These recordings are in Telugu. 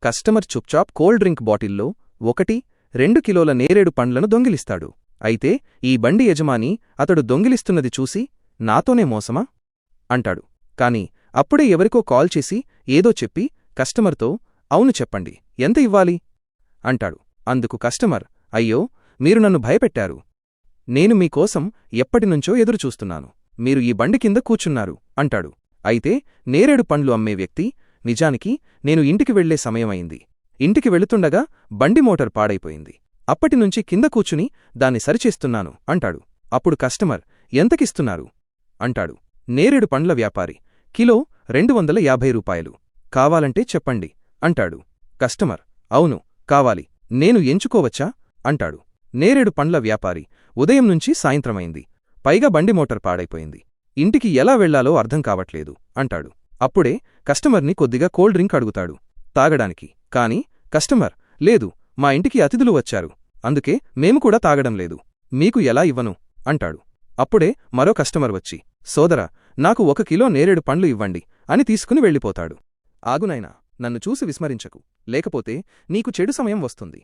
కస్టమర్ చుప్చాప్ కోల్డ్ డ్రింక్ బాటిల్లో 1-2 కిలోల నేరేడు పండ్లను దొంగిలిస్తాడు. అయితే ఈ బండి యజమాని అతడు దొంగిలిస్తున్నది చూసి నాతోనే మోసమా అంటాడు. కాని అప్పుడే ఎవరికో కాల్ చేసి ఏదో చెప్పి కస్టమర్తో అవును చెప్పండి ఎంత ఇవ్వాలి అంటాడు. అందుకు కస్టమర్ అయ్యో మీరు నన్ను భయపెట్టారు. నేను మీకోసం ఎప్పటినుంచో ఎదురుచూస్తున్నాను. మీరు ఈ బండి కింద కూర్చున్నారు అంటాడు. అయితే నేరేడు పండ్లు అమ్మే వ్యక్తి నిజానికి నేను ఇంటికి వెళ్లే సమయమైంది. ఇంటికి వెళుతుండగా బండి మోటార్ పాడైపోయింది. అప్పటినుంచి కింద కూర్చుని దాన్ని సరిచేస్తున్నాను అంటాడు. అప్పుడు కస్టమర్ ఎంతకిస్తున్నారు అంటాడు. నేరేడు పండ్ల వ్యాపారి కిలో 250 రూపాయలు. కావాలంటే చెప్పండి అంటాడు. కస్టమర్ అవును కావాలి. నేను ఎంచుకోవచ్చా అంటాడు. నేరేడు పండ్ల వ్యాపారి ఉదయం నుంచి సాయంత్రమైంది. పైగా బండి మోటార్ పాడైపోయింది. ఇంటికి ఎలా వెళ్లాలో అర్థం కావట్లేదు అంటాడు. అప్పుడే కస్టమర్ని కొద్దిగా కోల్డ్ డ్రింక్ అడుగుతాడు తాగడానికి. కాని కస్టమర్ లేదు మా ఇంటికి అతిథులు వచ్చారు, అందుకే మేము కూడా తాగడం లేదు, మీకు ఎలా ఇవ్వను అంటాడు. అప్పుడే మరో కస్టమర్ వచ్చి సోదరా నాకు 1 కిలో నేరేడు పండ్లు ఇవ్వండి అని తీసుకుని వెళ్ళిపోతాడు. ఆగునైనా నన్ను చూసి విస్మరించకు, లేకపోతే నీకు చెడు సమయం వస్తుంది.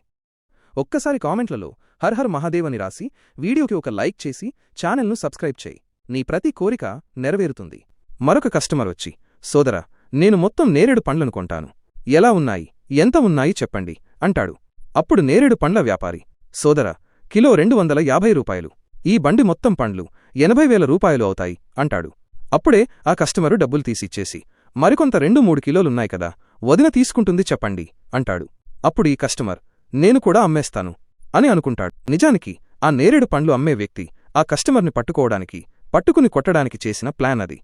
ఒక్కసారి కామెంట్లలో హర్ హర్ మహాదేవ్ అని రాసి వీడియోకి ఒక లైక్ చేసి ఛానల్ను సబ్స్క్రైబ్ చేయి. నీ ప్రతి కోరిక నెరవేరుతుంది. మరొక కస్టమర్ వచ్చి సోదరా నేను మొత్తం నేరేడు పండ్లను కొంటాను, ఎలా ఉన్నాయి ఎంత ఉన్నాయి చెప్పండి అంటాడు. అప్పుడు నేరేడు పండ్ల వ్యాపారి సోదరా కిలో 250 రూపాయలు, ఈ బండి మొత్తం పండ్లు 80,000 రూపాయలు అవుతాయి అంటాడు. అప్పుడే ఆ కస్టమరు డబ్బులు తీసిచ్చేసి మరికొంత 2-3 కిలోలున్నాయి కదా వదిన తీసుకుంటుంది చెప్పండి అంటాడు. అప్పుడు ఈ కస్టమర్ నేను కూడా అమ్మేస్తాను అని అనుకుంటాడు. నిజానికి ఆ నేరేడు పండ్లు అమ్మే వ్యక్తి ఆ కస్టమర్ని పట్టుకుని కొట్టడానికి చేసిన ప్లాన్ అది.